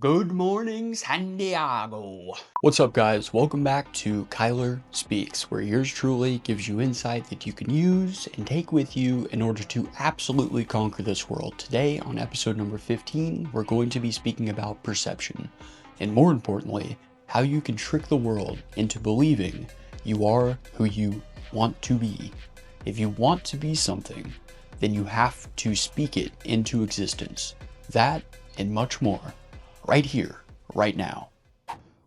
Good morning, San Diego. What's up, guys? Welcome back to Kyler Speaks, where yours truly gives you insight that you can use and take with you in order to absolutely conquer this world. Today, on episode number 15, we're going to be speaking about perception, and more importantly, how you can trick the world into believing you are who you want to be. If you want to be something, then you have to speak it into existence. That and much more. Right here, right now.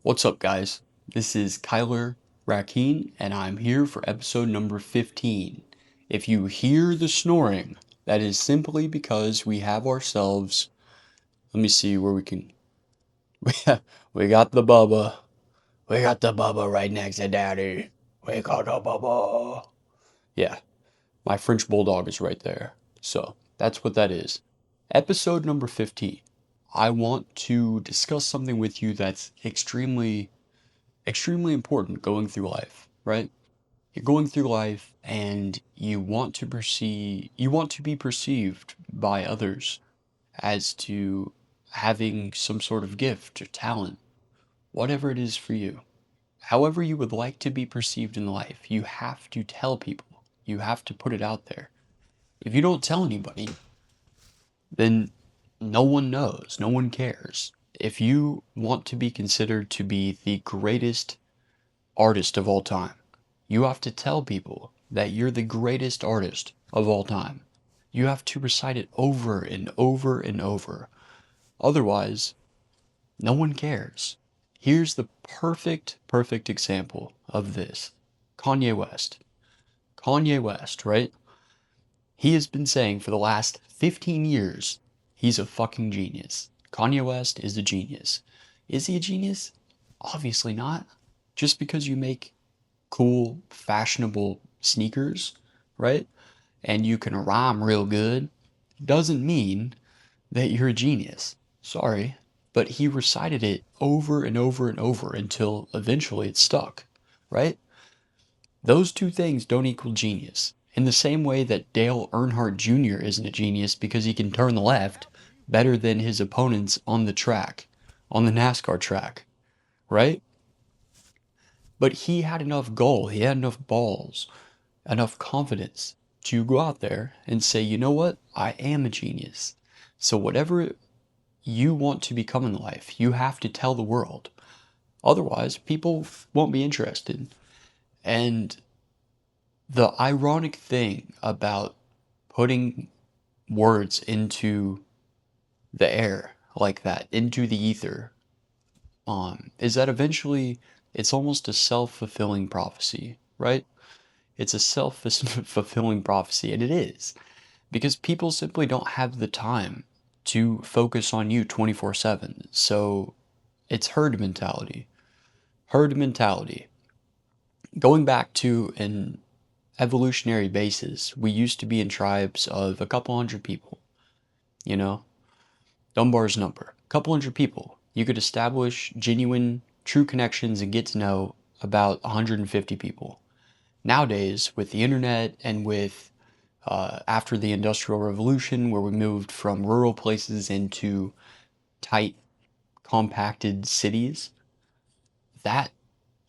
What's up, guys? This is Kyler Rakeen, and I'm here for episode number 15. If you hear the snoring, that is simply because we have ourselves. Let me see where we can. We got the Bubba. We got the Bubba right next to Daddy. We got the Bubba. Yeah, my French Bulldog is right there. So, that's what that is. Episode number 15. I want to discuss something with you that's extremely important going through life, right? You're going through life and you want to be perceived by others as to having some sort of gift or talent, whatever it is for you. However you would like to be perceived in life, you have to tell people. You have to put it out there. If you don't tell anybody, then no one knows, no one cares. If you want to be considered to be the greatest artist of all time, you have to tell people that you're the greatest artist of all time. You have to recite it over and over and over. Otherwise, no one cares. Here's the perfect example of this. Kanye West. Kanye West, right? He has been saying for the last 15 years, he's a fucking genius. Kanye West is a genius. Is he a genius? Obviously not. Just because you make cool, fashionable sneakers, right? And you can rhyme real good, doesn't mean that you're a genius. Sorry. But he recited it over and over and over until eventually it stuck, right? Those two things don't equal genius. In the same way that Dale Earnhardt Jr. isn't a genius because he can turn the left better than his opponents on the track, on the NASCAR track, right? But he had enough goal, he had enough balls, enough confidence to go out there and say, you know what? I am a genius. So whatever you want to become in life, you have to tell the world. Otherwise, people won't be interested. And the ironic thing about putting words into the air like that, into the ether, is that eventually it's almost a self-fulfilling prophecy, right? It's a self-fulfilling prophecy, and it is, because people simply don't have the time to focus on you 24/7. So it's herd mentality. Herd mentality. Going back to an evolutionary basis, we used to be in tribes of a couple hundred people, you know? Dunbar's number. A couple hundred people. You could establish genuine, true connections and get to know about 150 people. Nowadays, with the internet and with after the Industrial Revolution, where we moved from rural places into tight, compacted cities, that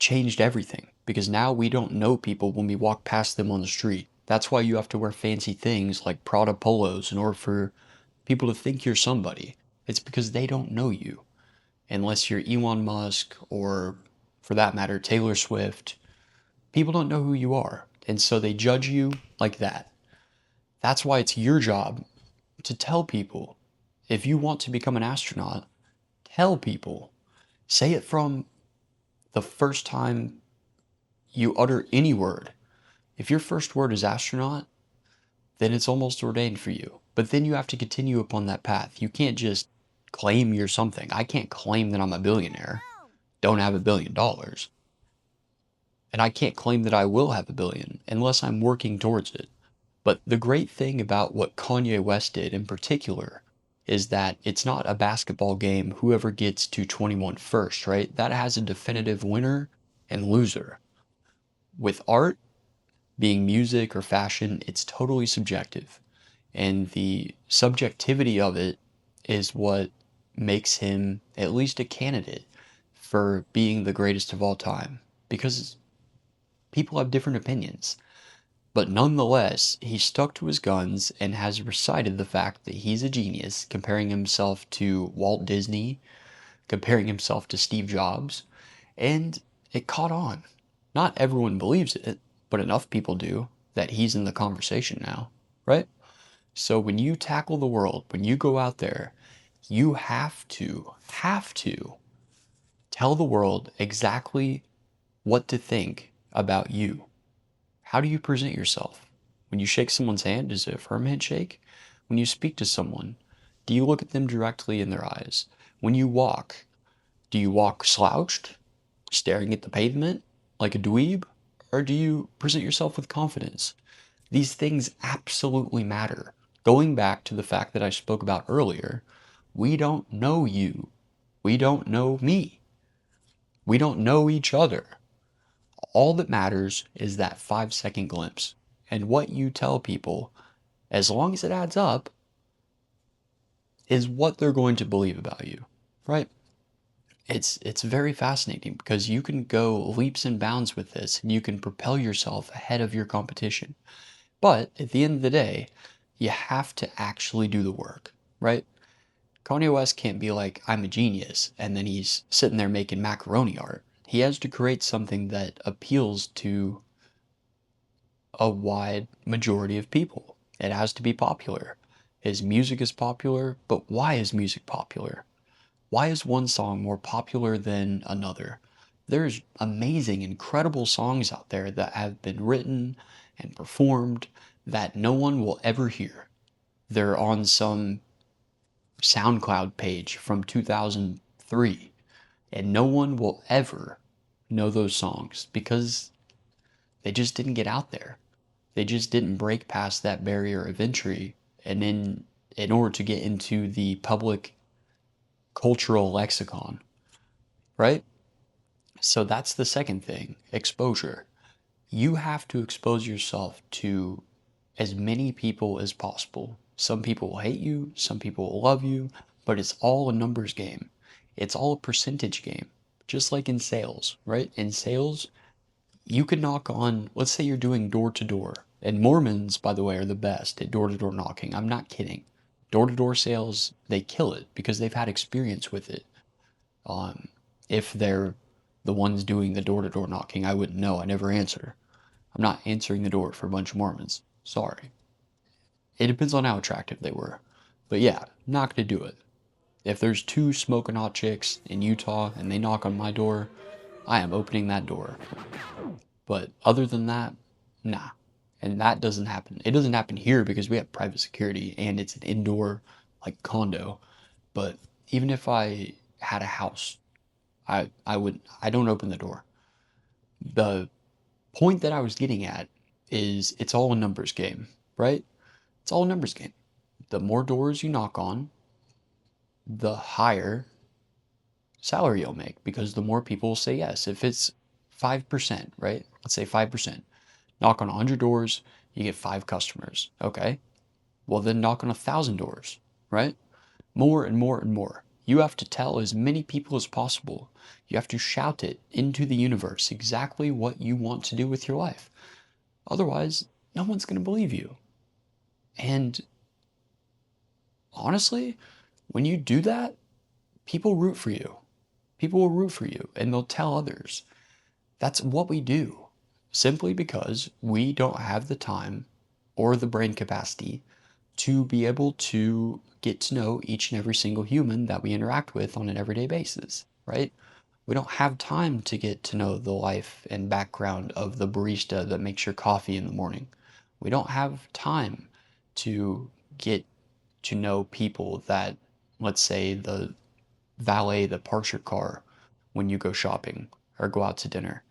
changed everything because now we don't know people when we walk past them on the street. That's why you have to wear fancy things like Prada polos in order for people to think you're somebody. It's because they don't know you unless you're Elon Musk or, for that matter, Taylor Swift. People don't know who you are, and so they judge you like that. That's why it's your job to tell people. If you want to become an astronaut, tell people. Say it from the first time you utter any word. If your first word is astronaut, then it's almost ordained for you. But then you have to continue upon that path. You can't just claim you're something. I can't claim that I'm a billionaire, don't have $1 billion. And I can't claim that I will have a billion unless I'm working towards it. But the great thing about what Kanye West did in particular is that it's not a basketball game, whoever gets to 21 first, right? That has a definitive winner and loser. With art, being music or fashion, it's totally subjective. And the subjectivity of it is what makes him at least a candidate for being the greatest of all time, because people have different opinions. But nonetheless, he stuck to his guns and has recited the fact that he's a genius, comparing himself to Walt Disney, comparing himself to Steve Jobs, and it caught on. Not everyone believes it, but enough people do that he's in the conversation now, right? So when you tackle the world, when you go out there, you have to tell the world exactly what to think about you. How do you present yourself? When you shake someone's hand, is it a firm handshake? When you speak to someone, do you look at them directly in their eyes? When you walk, do you walk slouched, staring at the pavement like a dweeb? Or do you present yourself with confidence? These things absolutely matter. Going back to the fact that I spoke about earlier, we don't know you. We don't know me. We don't know each other. All that matters is that 5-second glimpse. And what you tell people, as long as it adds up, is what they're going to believe about you, right? It's very fascinating because you can go leaps and bounds with this and you can propel yourself ahead of your competition. But at the end of the day, you have to actually do the work, right? Kanye West can't be like, I'm a genius, and then he's sitting there making macaroni art. He has to create something that appeals to a wide majority of people. It has to be popular. His music is popular, but why is music popular? Why is one song more popular than another? There's amazing, incredible songs out there that have been written and performed that no one will ever hear. They're on some SoundCloud page from 2003, and no one will ever know those songs because they just didn't get out there. They just didn't break past that barrier of entry. And in order to get into the public cultural lexicon, right? So that's the second thing, exposure. You have to expose yourself to as many people as possible. Some people will hate you, some people will love you, but it's all a numbers game. It's all a percentage game, just like in sales, right? In sales, you could knock on, let's say you're doing door to door. And Mormons, by the way, are the best at door to door knocking. I'm not kidding. Door to door sales, they kill it because they've had experience with it. Um, if they're the ones doing the door to door knocking, I wouldn't know. I never answer. I'm not answering the door for a bunch of Mormons. Sorry. It depends on how attractive they were. But yeah, I'm not going to do it. If there's two smoking hot chicks in Utah and they knock on my door, I am opening that door. But other than that, nah. And that doesn't happen. It doesn't happen here because we have private security and it's an indoor like condo. But even if I had a house, I don't open the door. The point that I was getting at is it's all a numbers game, right? It's all a numbers game. The more doors you knock on, the higher salary you'll make because the more people will say yes. If it's 5%, right? Let's say 5%. Knock on 100 doors, you get 5 customers. Okay. Well, then knock on 1,000 doors, right? More and more and more. You have to tell as many people as possible. You have to shout it into the universe exactly what you want to do with your life. Otherwise, no one's going to believe you. And honestly, when you do that, people root for you. People will root for you and they'll tell others. That's what we do simply because we don't have the time or the brain capacity to be able to get to know each and every single human that we interact with on an everyday basis, right? We don't have time to get to know the life and background of the barista that makes your coffee in the morning. We don't have time to get to know people that, let's say, the valet that parks your car when you go shopping or go out to dinner.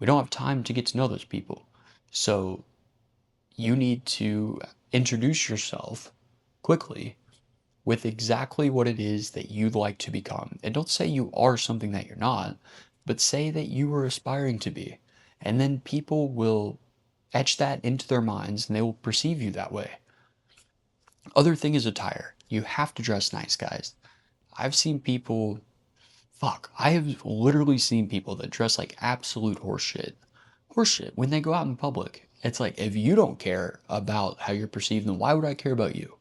We don't have time to get to know those people. So you need to introduce yourself quickly with exactly what it is that you'd like to become. And don't say you are something that you're not, but say that you are aspiring to be. And then people will etch that into their minds and they will perceive you that way. Other thing is attire. You have to dress nice, guys. I've seen people, I have literally seen people that dress like absolute horseshit. Horseshit when they go out in public. It's like, if you don't care about how you're perceived, then why would I care about you?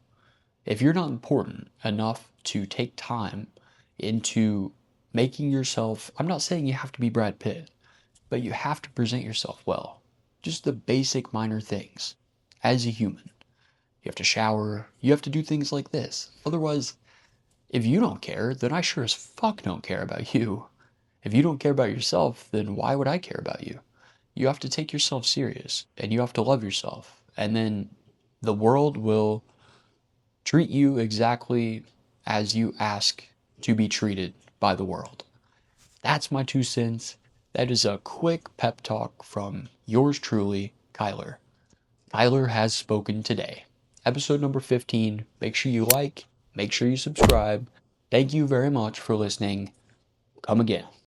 If you're not important enough to take time into making yourself, I'm not saying you have to be Brad Pitt, but you have to present yourself well. Just the basic minor things as a human. You have to shower, you have to do things like this. Otherwise, if you don't care, then I sure as fuck don't care about you. If you don't care about yourself, then why would I care about you? You have to take yourself serious and you have to love yourself. And then the world will treat you exactly as you ask to be treated by the world. That's my 2 cents. That is a quick pep talk from yours truly, Kyler. Kyler has spoken today. Episode number 15. Make sure you like, make sure you subscribe. Thank you very much for listening. Come again.